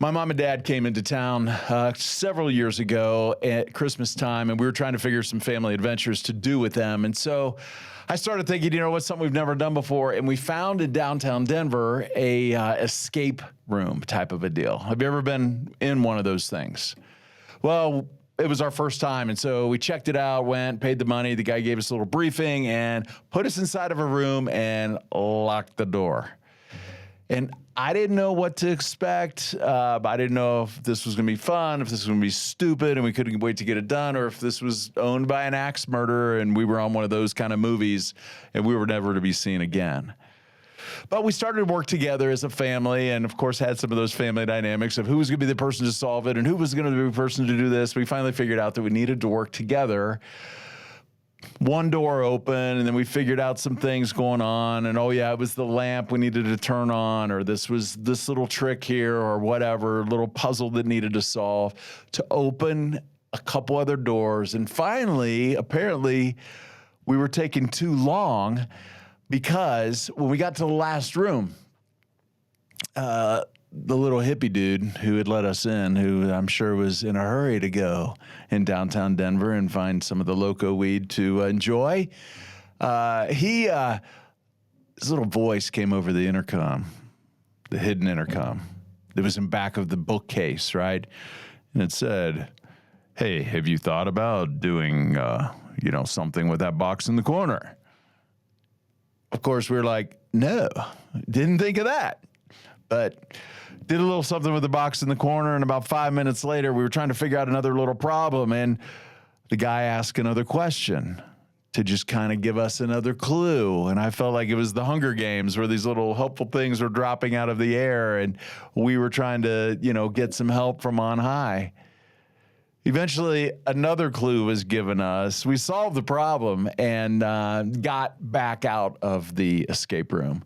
My mom and dad came into town several years ago at Christmas time, and we were trying to figure some family adventures to do with them. And so I started thinking, what's something we've never done before? And we found in downtown Denver a escape room type of a deal. Have you ever been in one of those things? Well, it was our first time, and so we checked it out, went, paid the money. The guy gave us a little briefing and put us inside of a room and locked the door. And I didn't know what to expect. I didn't know if this was going to be fun, if this was going to be stupid and we couldn't wait to get it done, or if this was owned by an axe murderer and we were on one of those kind of movies and we were never to be seen again. But we started to work together as a family and, of course, had some of those family dynamics of who was going to be the person to solve it and who was going to be the person to do this. We finally figured out that we needed to work together. One door open, and then we figured out some things going on, and it was the lamp we needed to turn on, or this was this little trick here, or whatever, little puzzle that needed to solve, to open a couple other doors. And finally, apparently, we were taking too long because when we got to the last room, the little hippie dude who had let us in, who I'm sure was in a hurry to go in downtown Denver and find some of the loco weed to enjoy, his little voice came over the intercom, the hidden intercom that was in back of the bookcase, right? And it said, "Hey, have you thought about doing, something with that box in the corner?" Of course, we were like, no, didn't think of that. But did a little something with the box in the corner, and about 5 minutes later, we were trying to figure out another little problem, and the guy asked another question to just kind of give us another clue. And I felt like it was the Hunger Games where these little helpful things were dropping out of the air, and we were trying to, get some help from on high. Eventually, another clue was given us. We solved the problem and got back out of the escape room.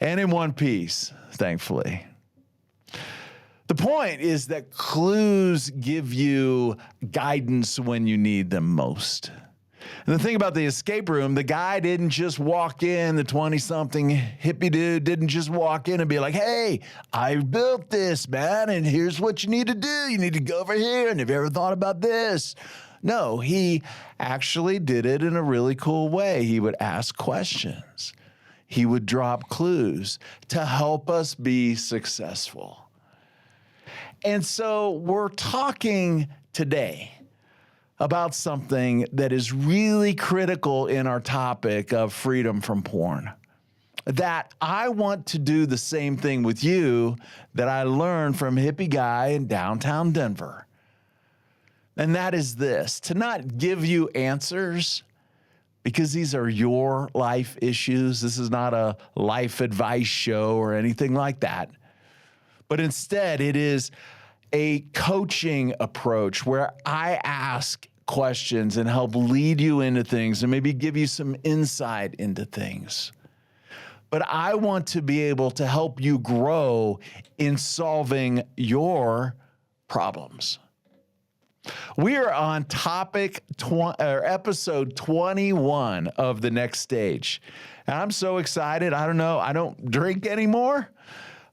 And in one piece, thankfully. The point is that clues give you guidance when you need them most. And the thing about the escape room, the guy didn't just walk in, the 20-something hippie dude didn't just walk in and be like, "Hey, I built this, man, and here's what you need to do. You need to go over here, and have you ever thought about this?" No, he actually did it in a really cool way. He would ask questions. He would drop clues to help us be successful. And so we're talking today about something that is really critical in our topic of freedom from porn. That I want to do the same thing with you that I learned from hippie guy in downtown Denver. And that is this: to not give you answers, because these are your life issues. This is not a life advice show or anything like that. But instead, it is a coaching approach where I ask questions and help lead you into things and maybe give you some insight into things. But I want to be able to help you grow in solving your problems. We are on episode 21 of The Next Stage. And I'm so excited. I don't know. I don't drink anymore.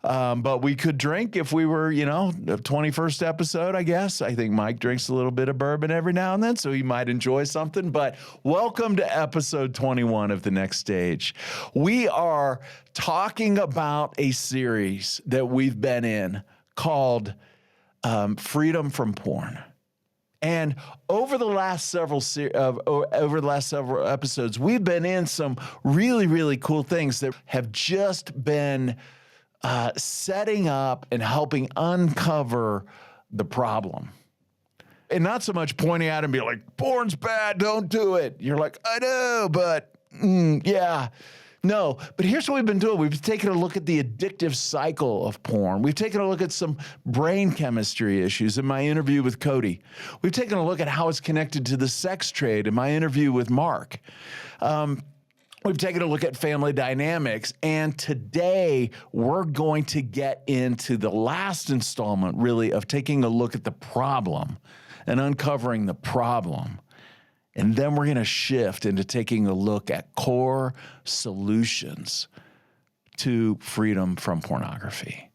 But we could drink if we were, the 21st episode, I guess. I think Mike drinks a little bit of bourbon every now and then, so he might enjoy something. But welcome to episode 21 of The Next Stage. We are talking about a series that we've been in called Freedom from Porn. And over the last several episodes, we've been in some really, really cool things that have just been setting up and helping uncover the problem. And not so much pointing at it and be like, "Porn's bad, don't do it." You're like, "I know, but yeah." No, but here's what we've been doing. We've taken a look at the addictive cycle of porn. We've taken a look at some brain chemistry issues in my interview with Cody. We've taken a look at how it's connected to the sex trade in my interview with Mark. We've taken a look at family dynamics, and today we're going to get into the last installment, really, of taking a look at the problem and uncovering the problem. And then we're going to shift into taking a look at core solutions to freedom from pornography.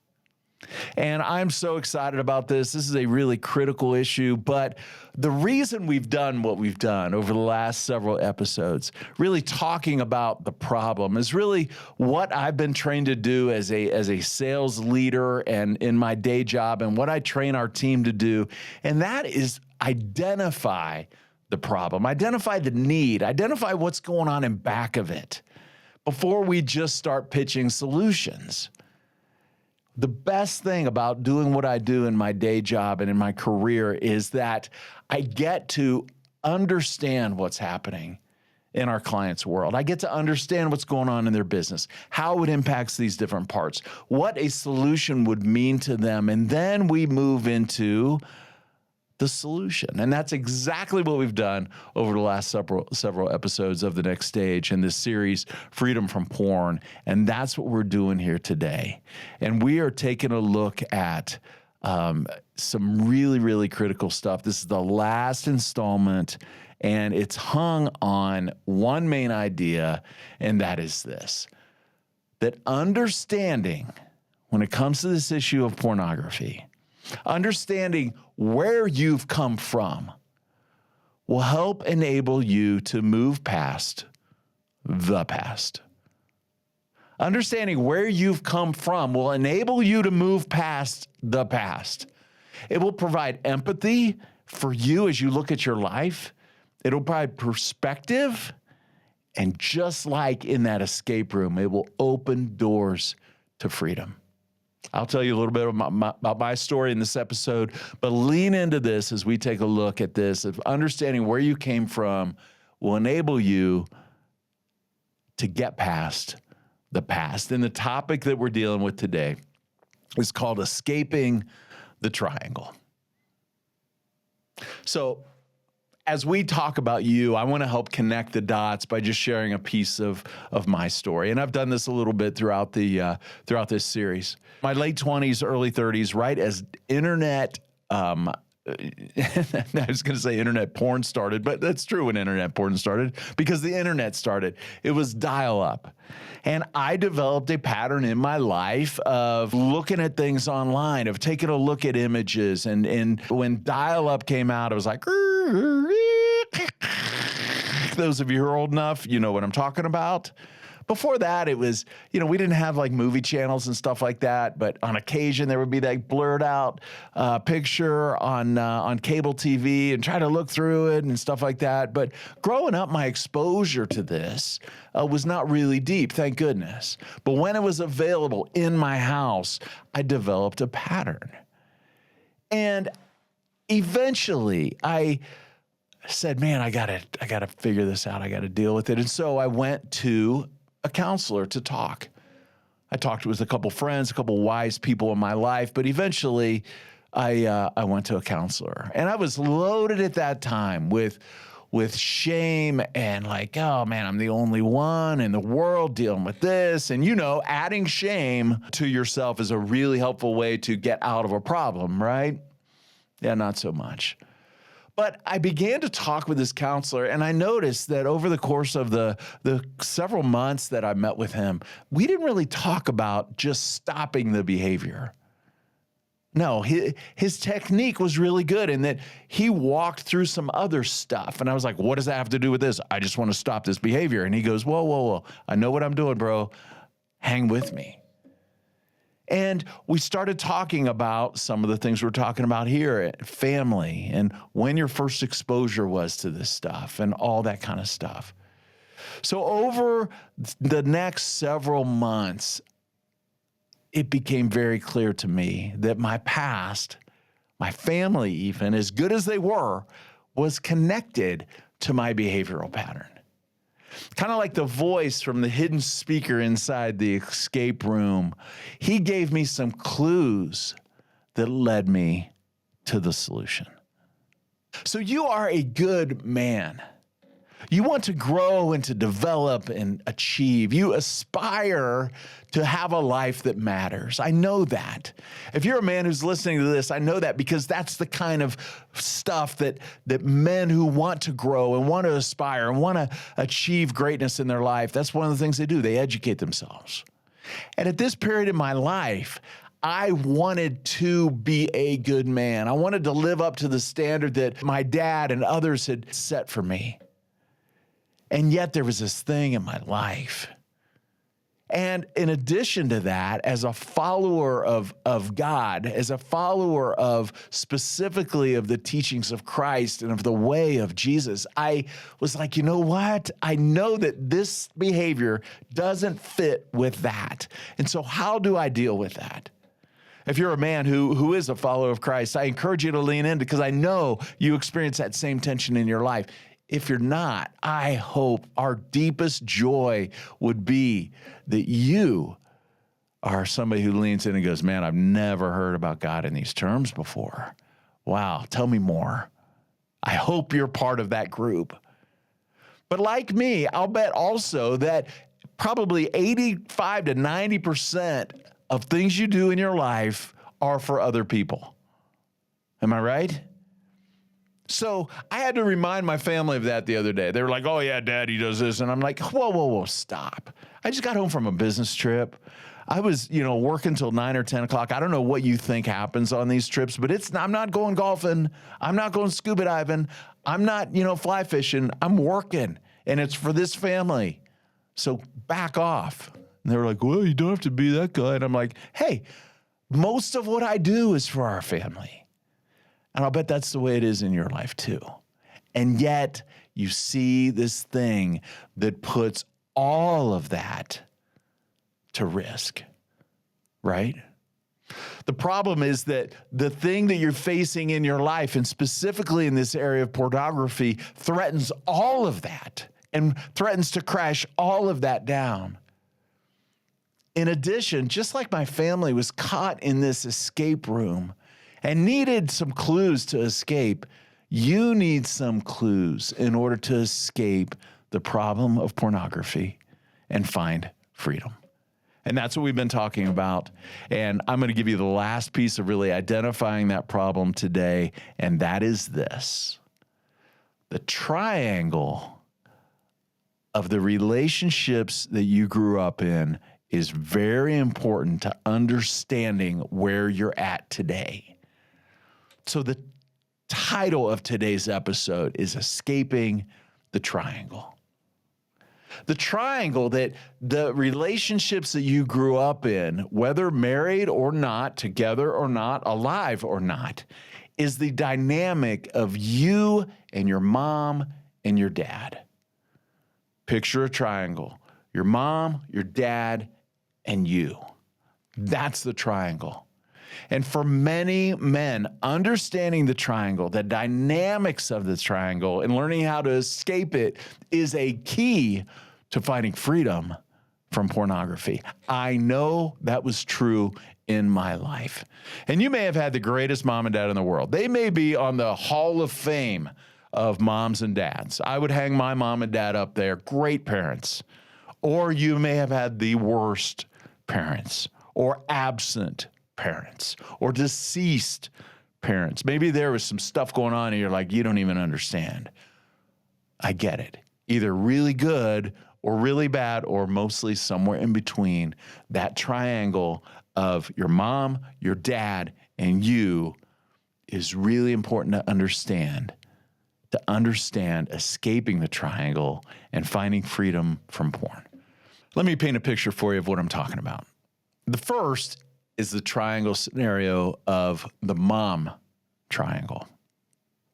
And I'm so excited about this. This is a really critical issue, but the reason we've done what we've done over the last several episodes, really talking about the problem, is really what I've been trained to do as a sales leader and in my day job, and what I train our team to do. And that is identify the problem, identify the need, identify what's going on in back of it before we just start pitching solutions. The best thing about doing what I do in my day job and in my career is that I get to understand what's happening in our clients' world. I get to understand what's going on in their business, how it impacts these different parts, what a solution would mean to them, and then we move into the solution. And that's exactly what we've done over the last several episodes of The Next Stage in this series, Freedom from Porn. And that's what we're doing here today. And we are taking a look at some really, really critical stuff. This is the last installment, and it's hung on one main idea, and that is this: that understanding, when it comes to this issue of pornography, understanding where you've come from will help enable you to move past the past. Understanding where you've come from will enable you to move past the past. It will provide empathy for you as you look at your life. It'll provide perspective. And just like in that escape room, it will open doors to freedom. I'll tell you a little bit about my story in this episode, but lean into this as we take a look at this. Of understanding where you came from will enable you to get past the past. And the topic that we're dealing with today is called escaping the triangle. So as we talk about you, I want to help connect the dots by just sharing a piece of my story. And I've done this a little bit throughout this series. My late 20s, early 30s, right as internet, I was going to say internet porn started, but that's true when internet porn started, because the internet started. It was dial-up. And I developed a pattern in my life of looking at things online, of taking a look at images. And when dial-up came out, I was like, those of you who are old enough, you know what I'm talking about. Before that, it was, we didn't have like movie channels and stuff like that, but on occasion there would be that blurred out picture on cable TV, and try to look through it and stuff like that. But growing up, my exposure to this was not really deep, thank goodness. But when it was available in my house, I developed a pattern. And eventually I said, man, I gotta figure this out. I gotta deal with it. And so I went to a counselor to talk. I talked with a couple friends, a couple wise people in my life, but eventually I went to a counselor. And I was loaded at that time with shame and like, oh man, I'm the only one in the world dealing with this. And adding shame to yourself is a really helpful way to get out of a problem, right? Yeah, not so much. But I began to talk with this counselor, and I noticed that over the course of the several months that I met with him, we didn't really talk about just stopping the behavior. No, his technique was really good in that he walked through some other stuff. And I was like, what does that have to do with this? I just want to stop this behavior. And he goes, whoa. I know what I'm doing, bro. Hang with me. And we started talking about some of the things we're talking about here, family, and when your first exposure was to this stuff and all that kind of stuff. So over the next several months, it became very clear to me that my past, my family even, as good as they were, was connected to my behavioral pattern. Kind of like the voice from the hidden speaker inside the escape room. He gave me some clues that led me to the solution. So you are a good man. You want to grow and to develop and achieve. You aspire to have a life that matters. I know that. If you're a man who's listening to this, I know that, because that's the kind of stuff that men who want to grow and want to aspire and want to achieve greatness in their life, that's one of the things they do. They educate themselves. And at this period in my life, I wanted to be a good man. I wanted to live up to the standard that my dad and others had set for me. And yet there was this thing in my life. And in addition to that, as a follower of God, as a follower of specifically of the teachings of Christ and of the way of Jesus, I was like, you know what? I know that this behavior doesn't fit with that. And so how do I deal with that? If you're a man who is a follower of Christ, I encourage you to lean in because I know you experience that same tension in your life. If you're not, I hope our deepest joy would be that you are somebody who leans in and goes, man, I've never heard about God in these terms before. Wow, tell me more. I hope you're part of that group. But like me, I'll bet also that probably 85 to 90% of things you do in your life are for other people. Am I right? So I had to remind my family of that the other day. They were like, oh, yeah, Daddy does this. And I'm like, whoa, stop. I just got home from a business trip. I was, working till 9 or 10 o'clock. I don't know what you think happens on these trips, but I'm not going golfing. I'm not going scuba diving. I'm not, fly fishing. I'm working, and it's for this family. So back off. And they were like, well, you don't have to be that guy. And I'm like, hey, most of what I do is for our family. And I'll bet that's the way it is in your life too. And yet you see this thing that puts all of that to risk, right? The problem is that the thing that you're facing in your life, and specifically in this area of pornography, threatens all of that and threatens to crash all of that down. In addition, just like my family was caught in this escape room and needed some clues to escape, you need some clues in order to escape the problem of pornography and find freedom. And that's what we've been talking about. And I'm going to give you the last piece of really identifying that problem today, and that is this. The triangle of the relationships that you grew up in is very important to understanding where you're at today. So the title of today's episode is Escaping the Triangle. The triangle that the relationships that you grew up in, whether married or not, together or not, alive or not, is the dynamic of you and your mom and your dad. Picture a triangle. Your mom, your dad, and you. That's the triangle. And for many men, understanding the triangle, the dynamics of the triangle, and learning how to escape it is a key to finding freedom from pornography. I know that was true in my life. And you may have had the greatest mom and dad in the world. They may be on the Hall of Fame of moms and dads. I would hang my mom and dad up there, great parents. Or you may have had the worst parents, or absent parents, or deceased parents. Maybe there was some stuff going on and you're like, you don't even understand. I get it. Either really good or really bad, or mostly somewhere in between. That triangle of your mom, your dad, and you is really important to understand escaping the triangle and finding freedom from porn. Let me paint a picture for you of what I'm talking about. The first is the triangle scenario of the mom triangle.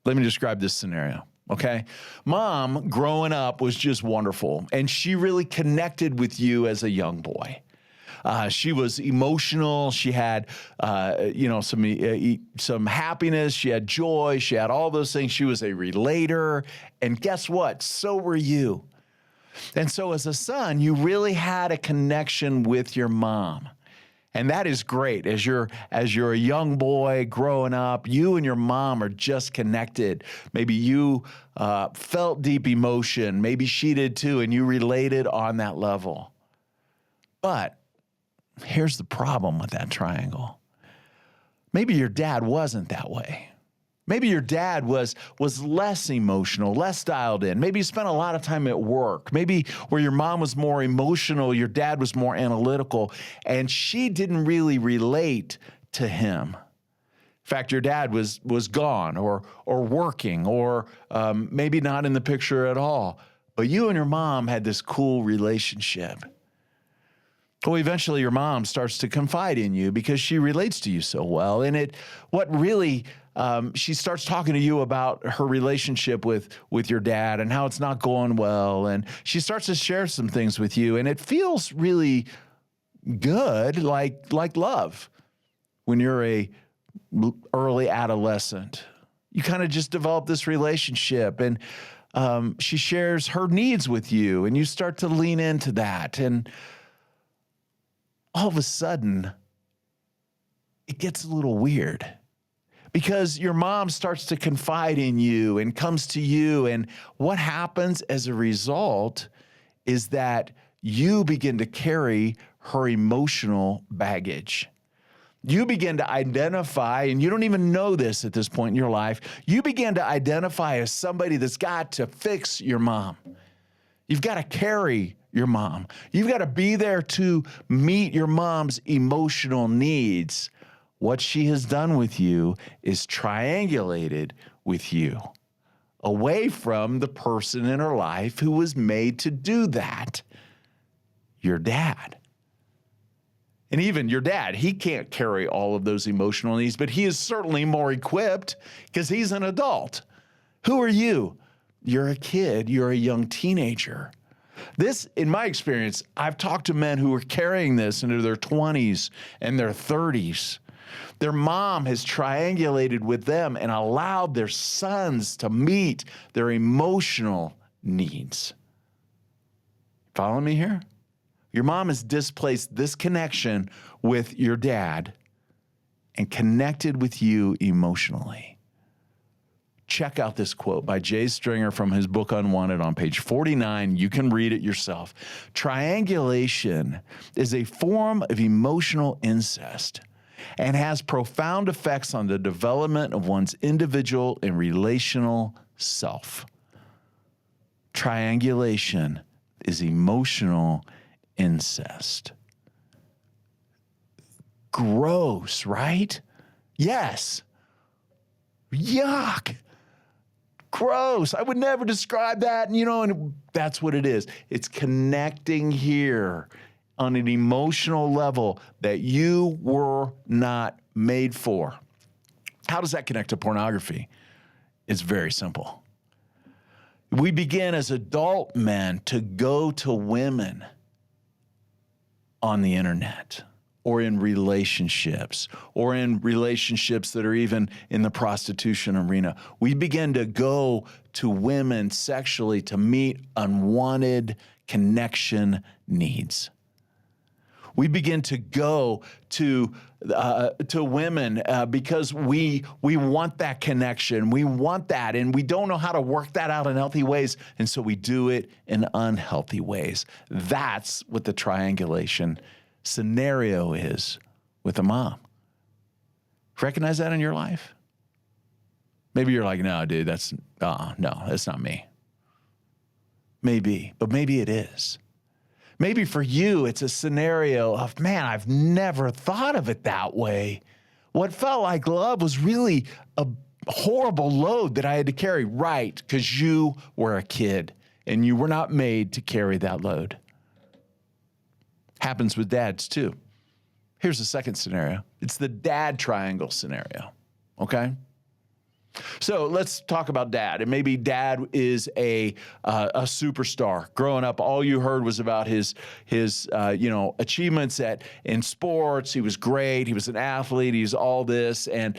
Let me describe this scenario, okay? Mom, growing up, was just wonderful, and she really connected with you as a young boy. She was emotional. She had, some happiness. She had joy. She had all those things. She was a relator, and guess what? So were you. And so as a son, you really had a connection with your mom. And that is great. As you're a young boy growing up, you and your mom are just connected. Maybe you felt deep emotion. Maybe she did too, and you related on that level. But here's the problem with that triangle. Maybe your dad wasn't that way. Maybe your dad was less emotional, less dialed in. Maybe you spent a lot of time at work. Maybe where your mom was more emotional, your dad was more analytical, and she didn't really relate to him. In fact, your dad was gone or working or maybe not in the picture at all. But you and your mom had this cool relationship. Well, eventually your mom starts to confide in you because she relates to you so well. And she starts talking to you about her relationship with your dad and how it's not going well. And she starts to share some things with you. And it feels really good, like love. When you're a early adolescent, you kind of just develop this relationship, and she shares her needs with you, and you start to lean into that. And all of a sudden, it gets a little weird because your mom starts to confide in you and comes to you. And what happens as a result is that you begin to carry her emotional baggage. You begin to identify, and you don't even know this at this point in your life, you begin to identify as somebody that's got to fix your mom. You've got to carry your mom. You've got to be there to meet your mom's emotional needs. What she has done with you is triangulated with you away from the person in her life who was made to do that, your dad. And even your dad, he can't carry all of those emotional needs, but he is certainly more equipped because he's an adult. Who are you? You're a kid. You're a young teenager. This, in my experience, I've talked to men who are carrying this into their 20s and their 30s. Their mom has triangulated with them and allowed their sons to meet their emotional needs. Follow me here? Your mom has displaced this connection with your dad and connected with you emotionally. Check out this quote by Jay Stringer from his book Unwanted on page 49. You can read it yourself. Triangulation is a form of emotional incest and has profound effects on the development of one's individual and relational self. Triangulation is emotional incest. Gross, right? Yes. Yuck. Gross. I would never describe that. And that's what it is. It's connecting here on an emotional level that you were not made for. How does that connect to pornography? It's very simple. We begin as adult men to go to women on the internet or in relationships that are even in the prostitution arena. We begin to go to women sexually to meet unwanted connection needs. We begin to go to women because we want that connection. We want that, and we don't know how to work that out in healthy ways, and so we do it in unhealthy ways. That's what the triangulation scenario is with a mom. Recognize that in your life? Maybe you're like, no, dude, that's not me. Maybe, but maybe it is. Maybe for you, it's a scenario of, man, I've never thought of it that way. What felt like love was really a horrible load that I had to carry, right? Because you were a kid and you were not made to carry that load. Happens with dads too. Here's the second scenario. It's the dad triangle scenario, okay? So let's talk about dad. And maybe dad is a superstar. Growing up, all you heard was about his achievements in sports. He was great. He was an athlete. He's all this. And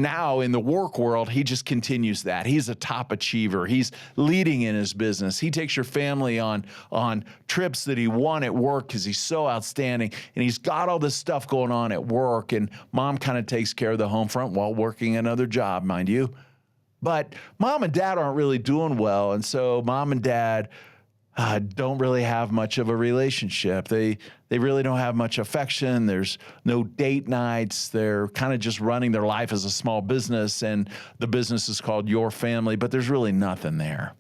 now in the work world, he just continues that. He's a top achiever. He's leading in his business. He takes your family on trips that he won at work because he's so outstanding. And he's got all this stuff going on at work. And mom kind of takes care of the home front while working another job, mind you. But mom and dad aren't really doing well. And so mom and dad don't really have much of a relationship. They really don't have much affection. There's no date nights. They're kind of just running their life as a small business, and the business is called Your Family, but there's really nothing there.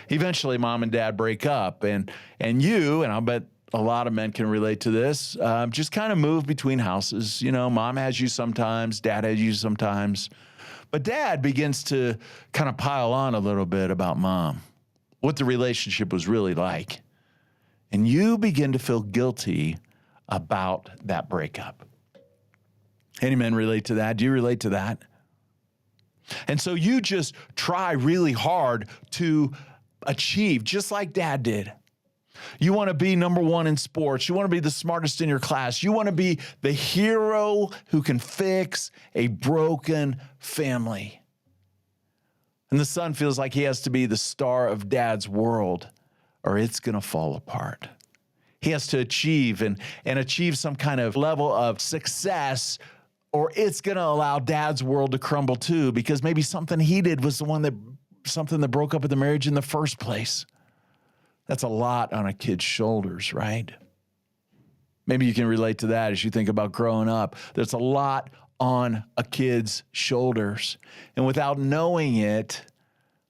Eventually, mom and dad break up, and I'll bet a lot of men can relate to this, just kind of move between houses. You know, mom has you sometimes, dad has you sometimes, but dad begins to kind of pile on a little bit about mom, what the relationship was really like. And you begin to feel guilty about that breakup. Any men relate to that? Do you relate to that? And so you just try really hard to achieve, just like dad did. You want to be number one in sports. You want to be the smartest in your class. You want to be the hero who can fix a broken family. And the son feels like he has to be the star of dad's world, or it's going to fall apart. He has to achieve and achieve some kind of level of success, or it's going to allow dad's world to crumble too, because maybe something he did was something that broke up the marriage in the first place. That's a lot on a kid's shoulders, right? Maybe you can relate to that as you think about growing up. There's a lot on a kid's shoulders. And without knowing it,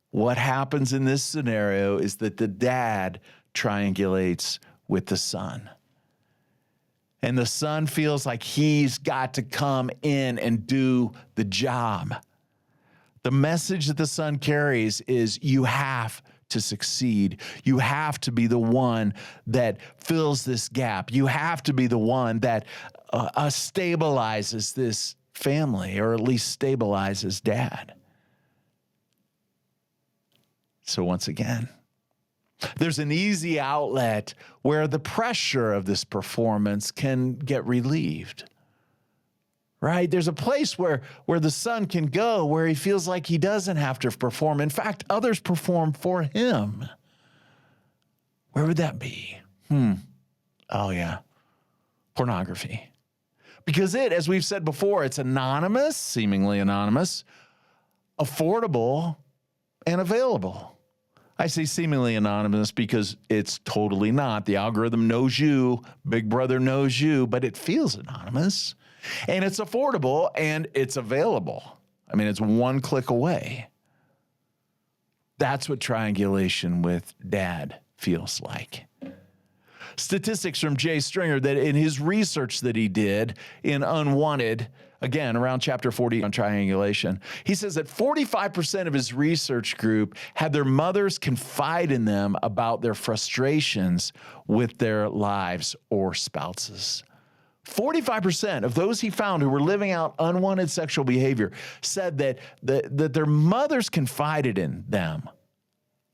what happens in this scenario is that the dad triangulates with the son. And the son feels like he's got to come in and do the job. The message that the son carries is you have to succeed. You have to be the one that fills this gap. You have to be the one that stabilizes this family, or at least stabilizes dad. So once again, there's an easy outlet where the pressure of this performance can get relieved. Right? There's a place where the son can go where he feels like he doesn't have to perform. In fact, others perform for him. Where would that be? Oh, yeah. Pornography. Because as we've said before, it's anonymous, seemingly anonymous, affordable, and available. I say seemingly anonymous because it's totally not. The algorithm knows you, Big Brother knows you, but it feels anonymous. And it's affordable and it's available. I mean, it's one click away. That's what triangulation with dad feels like. Statistics from Jay Stringer that in his research that he did in Unwanted, again, around chapter 40 on triangulation, he says that 45% of his research group had their mothers confide in them about their frustrations with their lives or spouses. 45% of those he found who were living out unwanted sexual behavior said that their mothers confided in them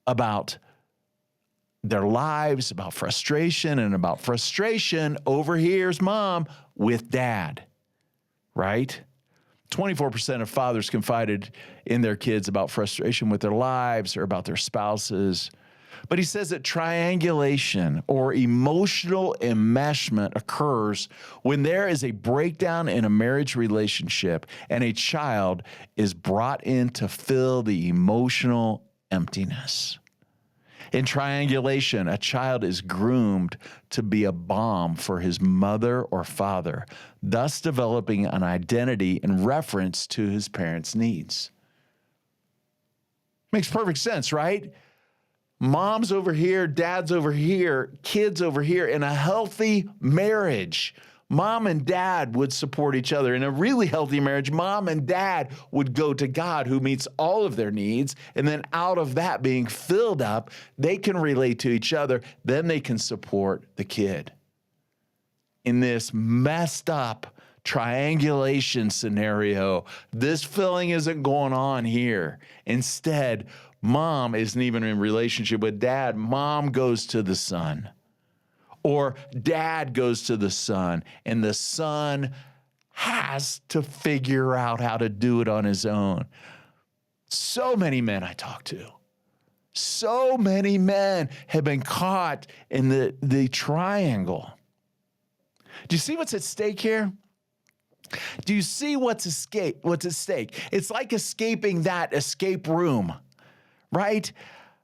about their lives, about frustration, and about frustration overhears mom with dad, right? 24% of fathers confided in their kids about frustration with their lives or about their spouses. But he says that triangulation or emotional enmeshment occurs when there is a breakdown in a marriage relationship and a child is brought in to fill the emotional emptiness. In triangulation, a child is groomed to be a bomb for his mother or father, thus developing an identity in reference to his parents' needs. Makes perfect sense, right? Mom's over here, dad's over here, kids over here. In a healthy marriage, mom and dad would support each other. In a really healthy marriage, mom and dad would go to God, who meets all of their needs. And then out of that being filled up, they can relate to each other. Then they can support the kid. In this messed up triangulation scenario, this filling isn't going on here. Instead, mom isn't even in relationship with dad. Mom goes to the son. Or dad goes to the son, and the son has to figure out how to do it on his own. So many men I talk to, so many men have been caught in the triangle. Do you see what's at stake here? Do you see what's at stake? It's like escaping that escape room, right?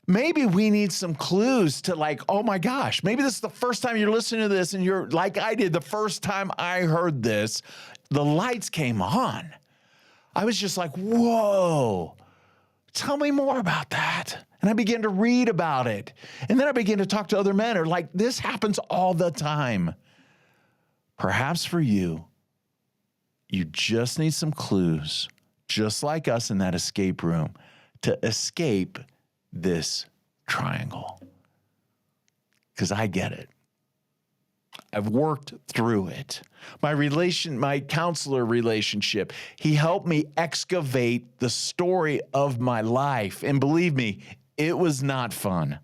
maybe we need some clues to like, oh my gosh, maybe this is the first time you're listening to this and you're like I did the first time I heard this, the lights came on. I was just like, whoa, tell me more about that. And I began to read about it. And then I began to talk to other men who are like, this happens all the time. Perhaps for you, you just need some clues, just like us in that escape room, to escape this triangle. Because I get it. I've worked through it. My counselor relationship, he helped me excavate the story of my life. And believe me, it was not fun.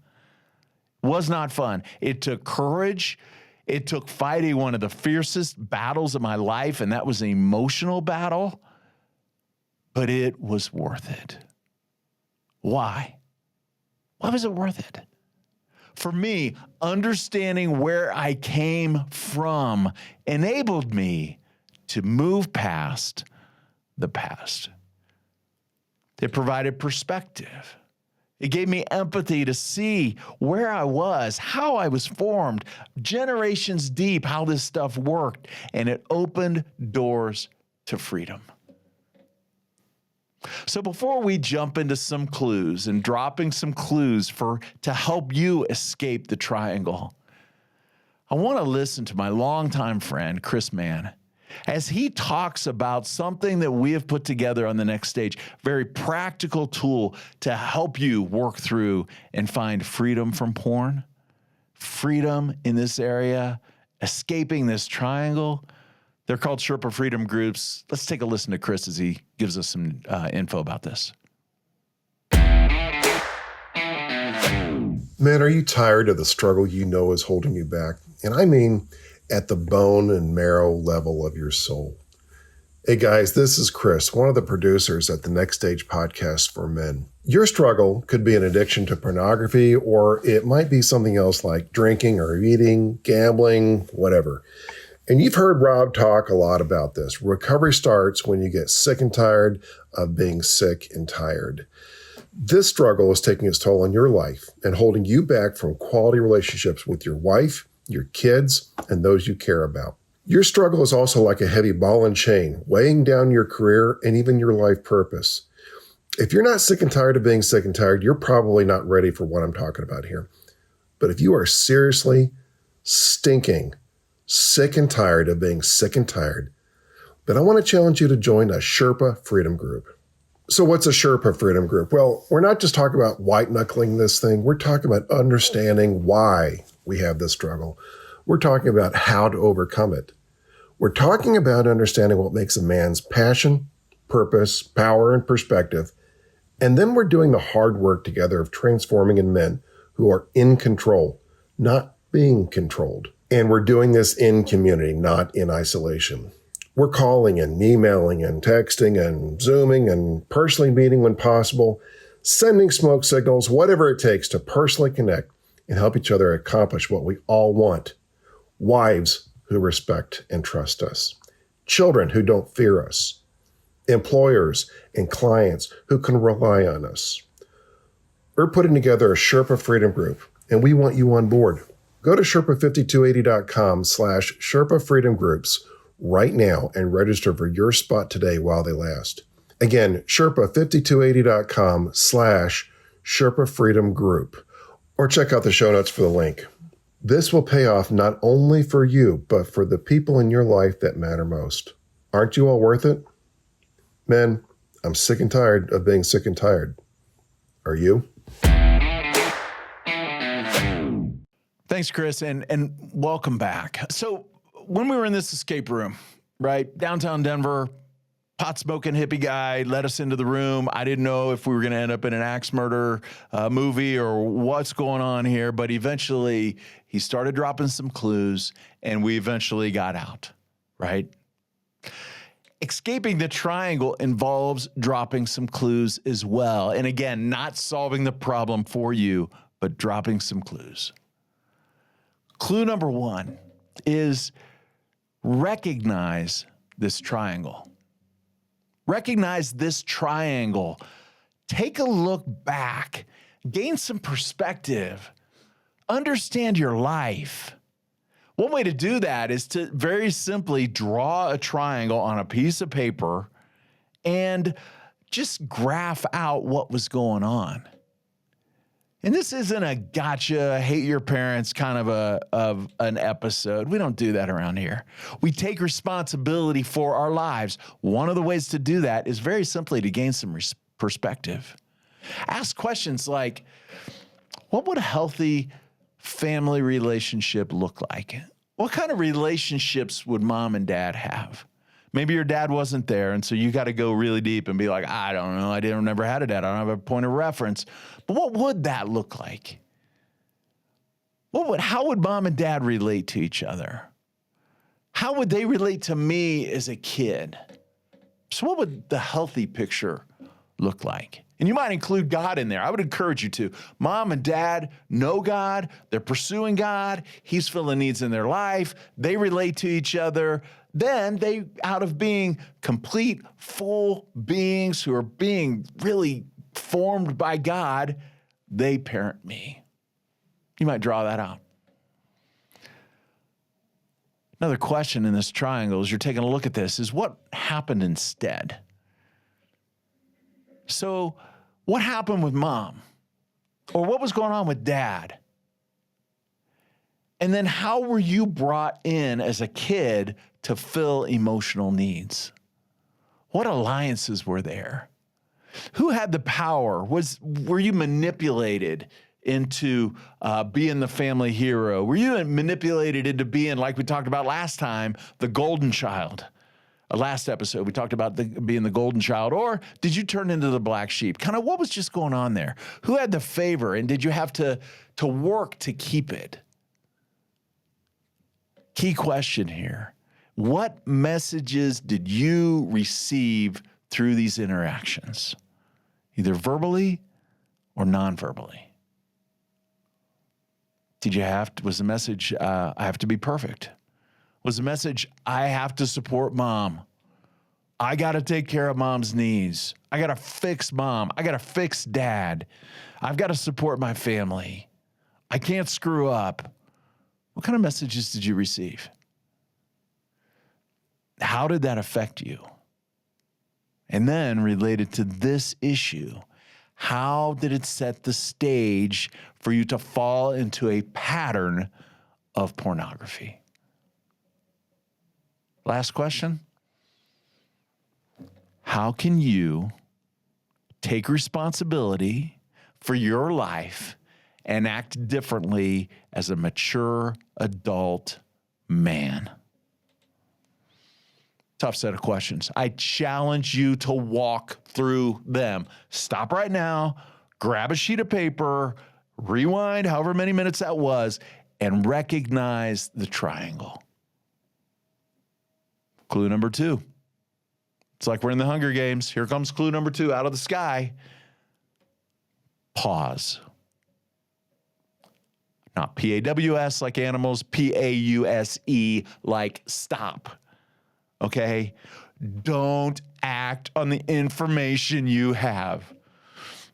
Was not fun. It took courage. It took fighting one of the fiercest battles of my life, and that was an emotional battle. But it was worth it. Why? Why was it worth it? For me, understanding where I came from enabled me to move past the past. It provided perspective. It gave me empathy to see where I was, how I was formed, generations deep, how this stuff worked, and it opened doors to freedom. So before we jump into some clues and dropping some clues to help you escape the triangle, I want to listen to my longtime friend, Chris Mann, as he talks about something that we have put together on the next stage, very practical tool to help you work through and find freedom from porn, freedom in this area, escaping this triangle. They're called Sherpa Freedom Groups. Let's take a listen to Chris as he gives us some info about this. Man, are you tired of the struggle you know is holding you back? And I mean at the bone and marrow level of your soul. Hey guys, this is Chris, one of the producers at the Next Stage podcast for men. Your struggle could be an addiction to pornography, or it might be something else like drinking or eating, gambling, whatever. And you've heard Rob talk a lot about this. Recovery starts when you get sick and tired of being sick and tired. This struggle is taking its toll on your life and holding you back from quality relationships with your wife, your kids, and those you care about. Your struggle is also like a heavy ball and chain, weighing down your career and even your life purpose. If you're not sick and tired of being sick and tired, you're probably not ready for what I'm talking about here. But if you are seriously stinking sick and tired of being sick and tired, then I want to challenge you to join a Sherpa Freedom Group. So what's a Sherpa Freedom Group? Well, we're not just talking about white-knuckling this thing. We're talking about understanding why we have this struggle. We're talking about how to overcome it. We're talking about understanding what makes a man's passion, purpose, power, and perspective. And then we're doing the hard work together of transforming in men who are in control, not being controlled. And we're doing this in community, not in isolation. We're calling and emailing and texting and Zooming and personally meeting when possible, sending smoke signals, whatever it takes to personally connect and help each other accomplish what we all want. Wives who respect and trust us. Children who don't fear us. Employers and clients who can rely on us. We're putting together a Sherpa Freedom Group, and we want you on board. Go to Sherpa5280.com/Sherpa Freedom Groups right now and register for your spot today while they last. Again, Sherpa5280.com/Sherpa Freedom Group, or check out the show notes for the link. This will pay off not only for you, but for the people in your life that matter most. Aren't you all worth it? Men, I'm sick and tired of being sick and tired. Are you? Thanks, Chris, and welcome back. So when we were in this escape room, right, downtown Denver, pot-smoking hippie guy let us into the room. I didn't know if we were going to end up in an axe murder movie or what's going on here, but eventually he started dropping some clues, and we eventually got out, right? Escaping the triangle involves dropping some clues as well. And again, not solving the problem for you, but dropping some clues. Clue number one is recognize this triangle. Recognize this triangle. Take a look back gain some perspective, understand your life. One way to do that is to very simply draw a triangle on a piece of paper and just graph out what was going on. And this isn't a gotcha, hate your parents kind of an episode. We don't do that around here. We take responsibility for our lives. One of the ways to do that is very simply to gain some perspective. Ask questions like, what would a healthy family relationship look like? What kind of relationships would mom and dad have? Maybe your dad wasn't there, and so you got to go really deep and be like, I don't know, never had a dad. I don't have a point of reference. But what would that look like? How would mom and dad relate to each other? How would they relate to me as a kid? So what would the healthy picture look like? And you might include God in there. I would encourage you to. Mom and dad know God. They're pursuing God. He's filling needs in their life. They relate to each other. Then they, out of being complete, full beings who are being really formed by God, they parent me. You might draw that out. Another question in this triangle, as you're taking a look at this, is what happened instead? So what happened with mom? Or what was going on with dad? And then how were you brought in as a kid to fill emotional needs? What alliances were there? Who had the power? Were you manipulated into being the family hero? Were you manipulated into being, like we talked about last time, the golden child? Last episode, we talked about being the golden child. Or did you turn into the black sheep? Kind of what was just going on there? Who had the favor, and did you have to work to keep it? Key question here. What messages did you receive through these interactions? Either verbally or non-verbally. Was the message, I have to be perfect? Was the message, I have to support mom? I got to take care of mom's needs. I got to fix mom. I got to fix dad. I've got to support my family. I can't screw up. What kind of messages did you receive? How did that affect you? And then related to this issue, how did it set the stage for you to fall into a pattern of pornography? Last question. How can you take responsibility for your life and act differently as a mature adult man? Tough set of questions. I challenge you to walk through them. Stop right now, grab a sheet of paper, rewind however many minutes that was, and recognize the triangle. Clue number 2. It's like we're in the Hunger Games. Here comes clue number 2 out of the sky. Pause. Not P-A-W-S like animals, P-A-U-S-E like stop. Okay? Don't act on the information you have.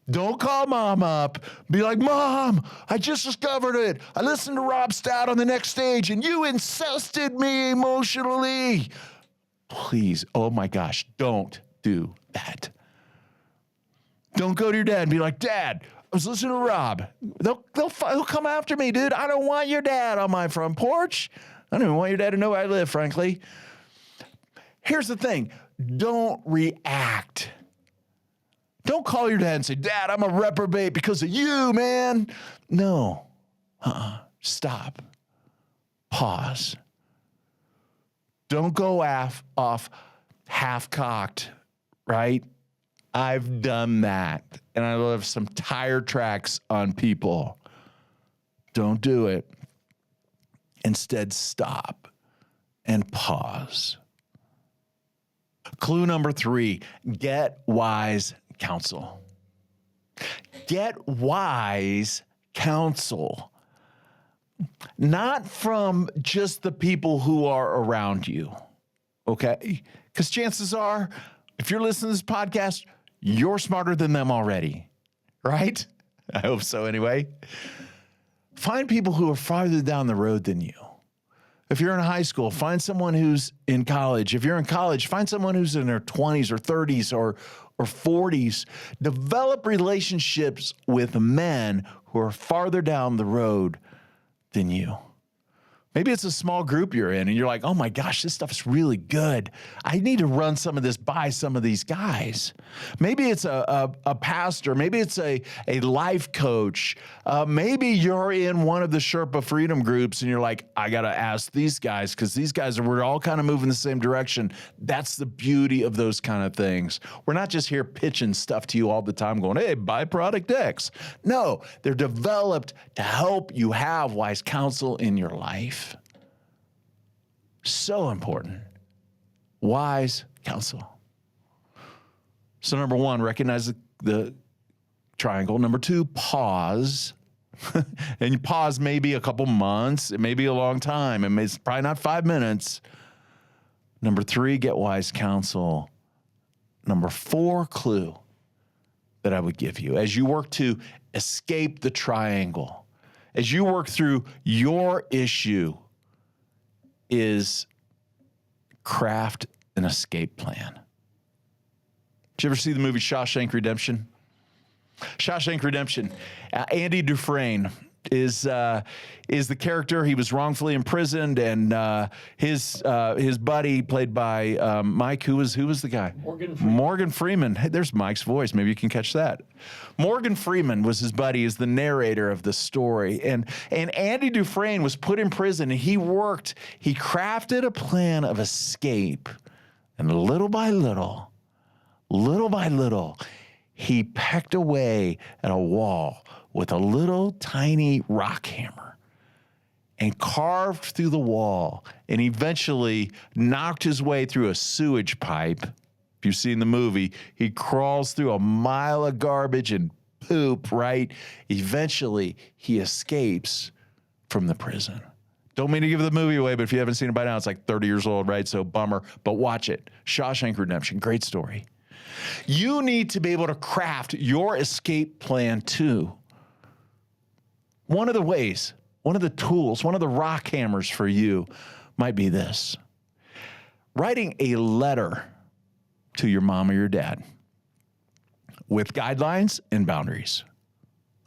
Don't call mom up. Be like, Mom, I just discovered it. I listened to Rob Stout on the next stage and you incested me emotionally. Please, oh my gosh, don't do that. Don't go to your dad and be like, Dad, I was listening to Rob. They'll come after me, dude. I don't want your dad on my front porch. I don't even want your dad to know where I live, frankly. Here's the thing. Don't react. Don't call your dad and say, Dad, I'm a reprobate because of you, man. No. Stop. Pause. Don't go off half-cocked, right? I've done that, and I left some tire tracks on people. Don't do it. Instead, stop and pause. Clue number 3, get wise counsel. Get wise counsel. Not from just the people who are around you, okay? Because chances are, if you're listening to this podcast, you're smarter than them already, right? I hope so anyway. Find people who are farther down the road than you. If you're in high school, find someone who's in college. If you're in college, find someone who's in their 20s or 30s or 40s. Develop relationships with men who are farther down the road than you. Maybe it's a small group you're in and you're like, oh my gosh, this stuff is really good. I need to run some of this by some of these guys. Maybe it's a pastor. Maybe it's a life coach. Maybe you're in one of the Sherpa Freedom groups and you're like, I got to ask these guys because these guys we're all kind of moving the same direction. That's the beauty of those kind of things. We're not just here pitching stuff to you all the time going, hey, buy product X. No, they're developed to help you have wise counsel in your life. So important. Wise counsel. So number one, recognize the triangle. Number two, pause. And you pause maybe a couple months. It may be a long time. It's probably not 5 minutes. Number three, get wise counsel. Number four, clue that I would give you as you work to escape the triangle, as you work through your issue, is craft an escape plan. Did you ever see the movie Shawshank Redemption? Shawshank Redemption. Andy Dufresne is the character. He was wrongfully imprisoned, and his buddy, played by Mike, who was the guy? Morgan Freeman. Hey, there's Mike's voice. Maybe you can catch that. Morgan Freeman was his buddy, is the narrator of the story, and Andy Dufresne was put in prison, and he crafted a plan of escape, and little by little, he pecked away at a wall with a little tiny rock hammer and carved through the wall and eventually knocked his way through a sewage pipe. If you've seen the movie, he crawls through a mile of garbage and poop, right? Eventually, he escapes from the prison. Don't mean to give the movie away, but if you haven't seen it by now, it's like 30 years old, right? So bummer, but watch it. Shawshank Redemption, great story. You need to be able to craft your escape plan too. One of the ways, one of the tools, one of the rock hammers for you might be this: writing a letter to your mom or your dad with guidelines and boundaries,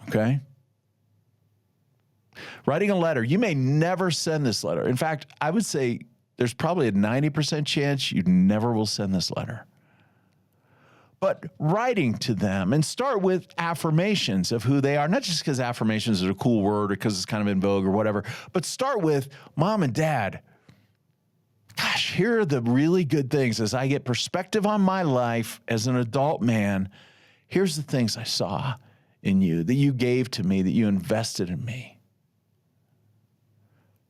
okay? Writing a letter. You may never send this letter. In fact, I would say there's probably a 90% chance you never will send this letter. But writing to them, and start with affirmations of who they are, not just because affirmations is a cool word or because it's kind of in vogue or whatever, but start with, Mom and Dad, gosh, here are the really good things as I get perspective on my life as an adult man. Here's the things I saw in you, that you gave to me, that you invested in me.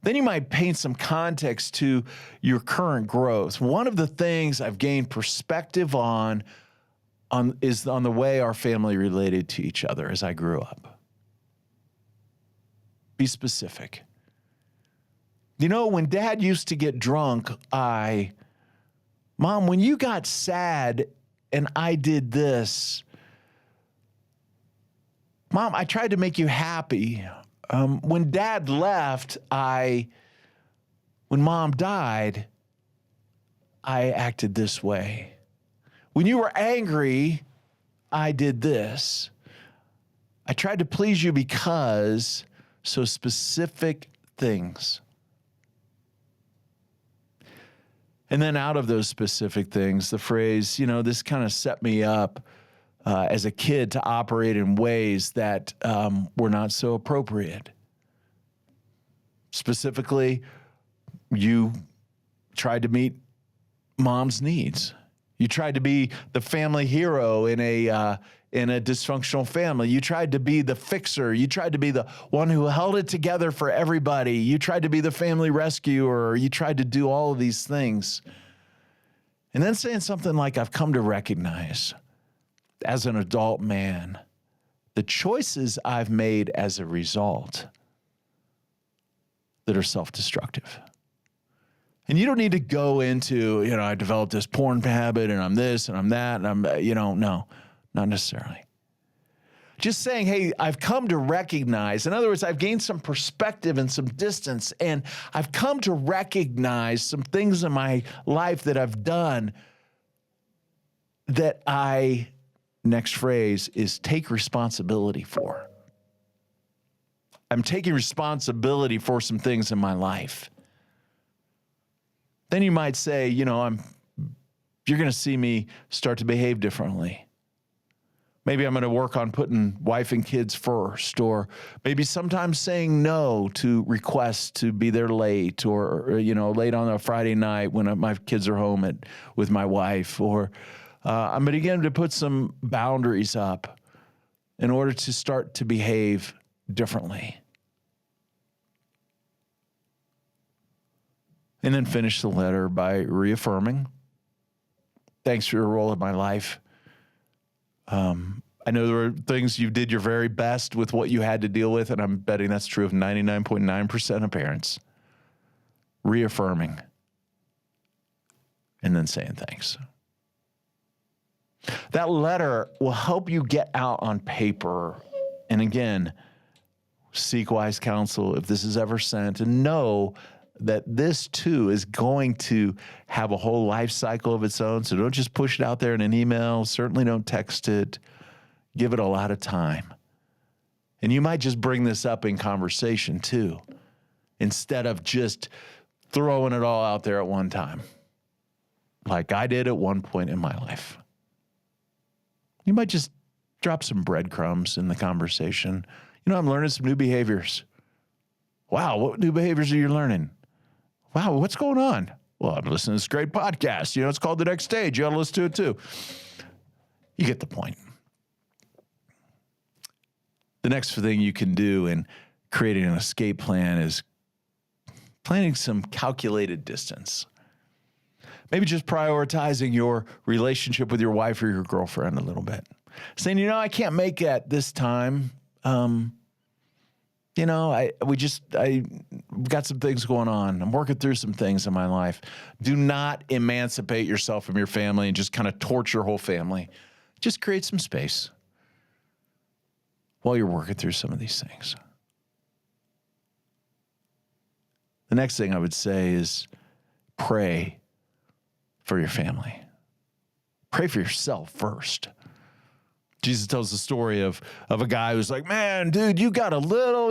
Then you might paint some context to your current growth. One of the things I've gained perspective on is on the way our family related to each other as I grew up. Be specific. You know, when Dad used to get drunk, Mom, when you got sad and I did this, Mom, I tried to make you happy. When Dad left, when Mom died, I acted this way. When you were angry, I did this. I tried to please you because, so specific things. And then out of those specific things, the phrase, you know, this kind of set me up as a kid to operate in ways that were not so appropriate. Specifically, you tried to meet Mom's needs. You tried to be the family hero in a dysfunctional family. You tried to be the fixer. You tried to be the one who held it together for everybody. You tried to be the family rescuer. You tried to do all of these things. And then saying something like, I've come to recognize as an adult man, the choices I've made as a result that are self-destructive. And you don't need to go into, you know, I developed this porn habit and I'm this and I'm that and I'm, no, not necessarily. Just saying, hey, I've come to recognize, in other words, I've gained some perspective and some distance, and I've come to recognize some things in my life that I've done that next phrase is take responsibility for. I'm taking responsibility for some things in my life. Then you might say, you're going to see me start to behave differently. Maybe I'm going to work on putting wife and kids first, or maybe sometimes saying no to requests to be there late, or late on a Friday night when my kids are home with my wife, or I'm beginning to put some boundaries up in order to start to behave differently. And then finish the letter by reaffirming, thanks for your role in my life. I know there were things you did your very best with what you had to deal with, and I'm betting that's true of 99.9% of parents. Reaffirming and then saying thanks. That letter will help you get out on paper. And again, seek wise counsel if this is ever sent, and know that this too is going to have a whole life cycle of its own. So don't just push it out there in an email. Certainly don't text it. Give it a lot of time. And you might just bring this up in conversation too, instead of just throwing it all out there at one time, like I did at one point in my life. You might just drop some breadcrumbs in the conversation. I'm learning some new behaviors. Wow, what new behaviors are you learning? Wow, what's going on? Well, I'm listening to this great podcast. It's called The Next Stage. You ought to listen to it too. You get the point. The next thing you can do in creating an escape plan is planning some calculated distance. Maybe just prioritizing your relationship with your wife or your girlfriend a little bit. Saying, I can't make it at this time. We've got some things going on. I'm working through some things in my life. Do not emancipate yourself from your family and just kind of torture your whole family. Just create some space while you're working through some of these things. The next thing I would say is pray for your family. Pray for yourself first. Jesus tells the story of a guy who's like, man, dude, you got a little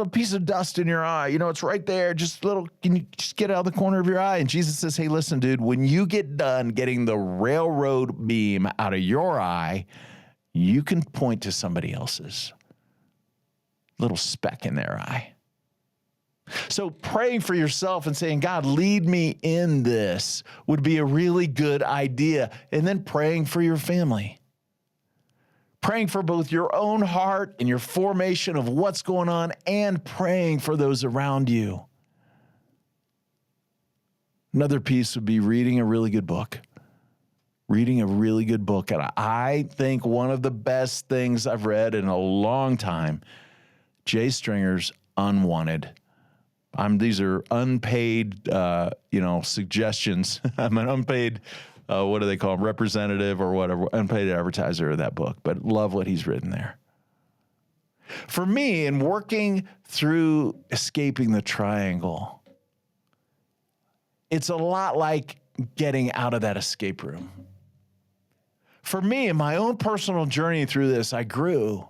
piece of dust in your eye. It's right there. Can you just get it out of the corner of your eye? And Jesus says, hey, listen, dude, when you get done getting the railroad beam out of your eye, you can point to somebody else's little speck in their eye. So praying for yourself and saying, God, lead me in this would be a really good idea. And then praying for your family. Praying for both your own heart and your formation of what's going on, and praying for those around you. Another piece would be reading a really good book. Reading a really good book. And I think one of the best things I've read in a long time, Jay Stringer's Unwanted. These are unpaid, suggestions. I'm an unpaid what do they call him, representative or whatever, unpaid advertiser of that book, but love what he's written there. For me, in working through escaping the triangle, it's a lot like getting out of that escape room. For me, in my own personal journey through this, I grew.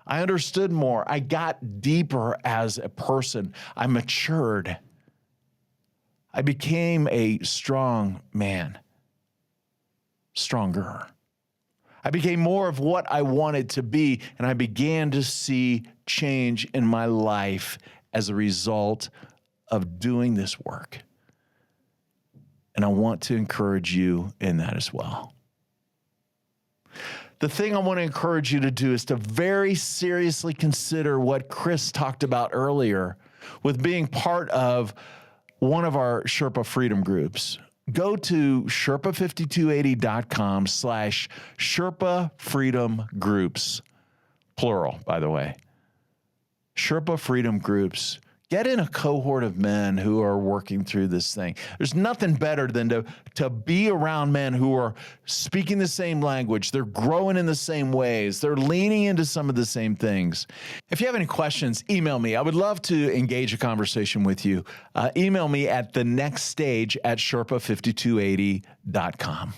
I understood more. I got deeper as a person. I matured. I became a strong man. Stronger. I became more of what I wanted to be, and I began to see change in my life as a result of doing this work. And I want to encourage you in that as well. The thing I want to encourage you to do is to very seriously consider what Chris talked about earlier with being part of one of our Sherpa Freedom groups. Go to Sherpa5280.com/Sherpa Freedom Groups, plural, by the way. Sherpa Freedom Groups. Get in a cohort of men who are working through this thing. There's nothing better than to be around men who are speaking the same language. They're growing in the same ways. They're leaning into some of the same things. If you have any questions, email me. I would love to engage a conversation with you. Email me at thenextstage@sherpa5280.com.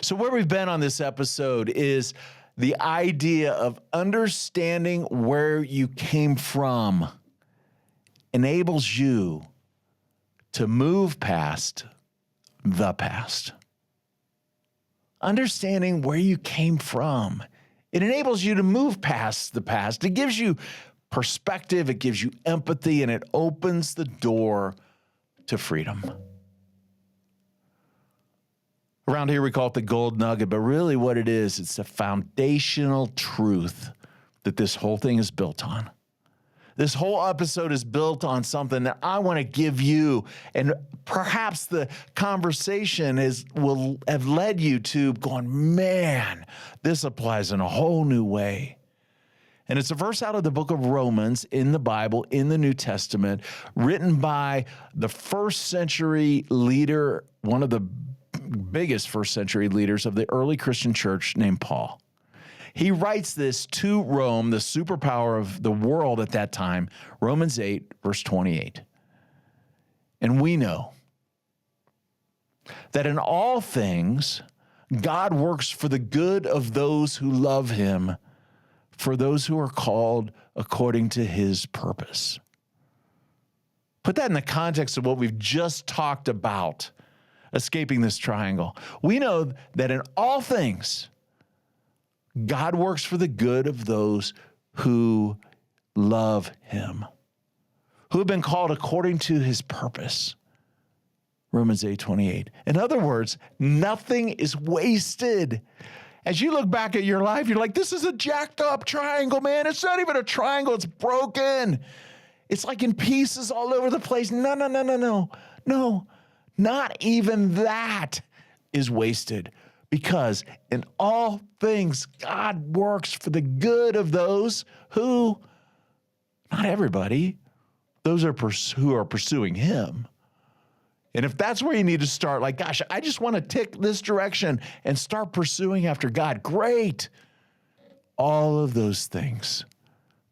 So where we've been on this episode is the idea of understanding where you came from enables you to move past the past. Understanding where you came from, it enables you to move past the past. It gives you perspective, it gives you empathy, and it opens the door to freedom. Around here, we call it the gold nugget, but really what it is, it's the foundational truth that this whole thing is built on. This whole episode is built on something that I want to give you, and perhaps the conversation will have led you to going, man, this applies in a whole new way. And it's a verse out of the book of Romans in the Bible, in the New Testament, written by the first century leader, one of the biggest first century leaders of the early Christian church, named Paul. He writes this to Rome, the superpower of the world at that time, Romans 8, verse 28. And we know that in all things, God works for the good of those who love him, for those who are called according to his purpose. Put that in the context of what we've just talked about, escaping this triangle. We know that in all things, God works for the good of those who love him, who have been called according to his purpose. Romans 8:28. In other words, nothing is wasted. As you look back at your life, you're like, this is a jacked up triangle, man. It's not even a triangle. It's broken. It's like in pieces all over the place. No. Not even that is wasted. Because in all things, God works for the good of those who, not everybody, those who are pursuing him. And if that's where you need to start, like, gosh, I just want to tick this direction and start pursuing after God, great. All of those things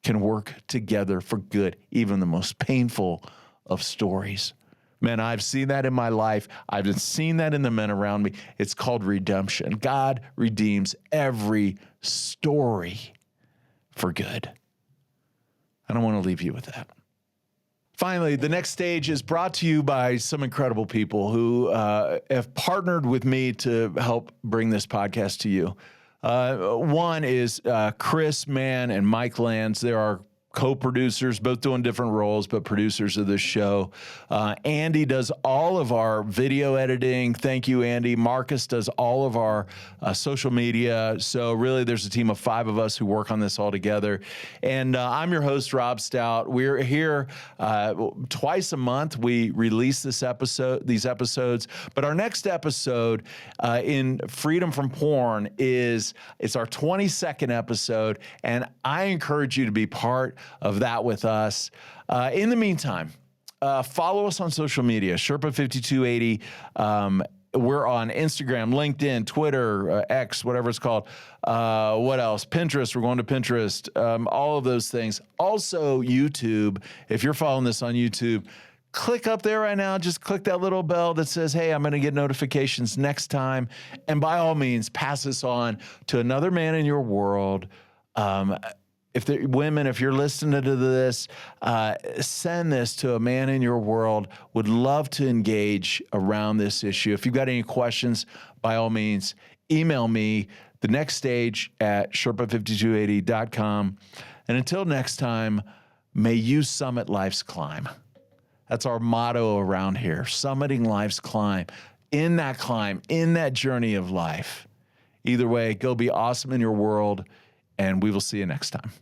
can work together for good, even the most painful of stories. Man, I've seen that in my life. I've seen that in the men around me. It's called redemption. God redeems every story for good. I don't want to leave you with that. Finally, the next stage is brought to you by some incredible people who have partnered with me to help bring this podcast to you. One is Chris Mann and Mike Lands. There are co-producers, both doing different roles, but producers of this show. Andy does all of our video editing. Thank you, Andy. Marcus does all of our social media. So really, there's a team of 5 of us who work on this all together. And I'm your host, Rob Stout. We're here twice a month. We release these episodes. But our next episode in Freedom from Porn it's our 22nd episode, and I encourage you to be part of that with us. In the meantime, follow us on social media, Sherpa5280. We're on Instagram, LinkedIn, Twitter, X, whatever it's called. What else? Pinterest. We're going to Pinterest. All of those things. Also, YouTube. If you're following this on YouTube, click up there right now. Just click that little bell that says, hey, I'm going to get notifications next time. And by all means, pass this on to another man in your world. If you're listening to this, send this to a man in your world. Would love to engage around this issue. If you've got any questions, by all means, email me, thenextstage@sherpa5280.com. And until next time, may you summit life's climb. That's our motto around here, summiting life's climb, in that journey of life. Either way, go be awesome in your world, and we will see you next time.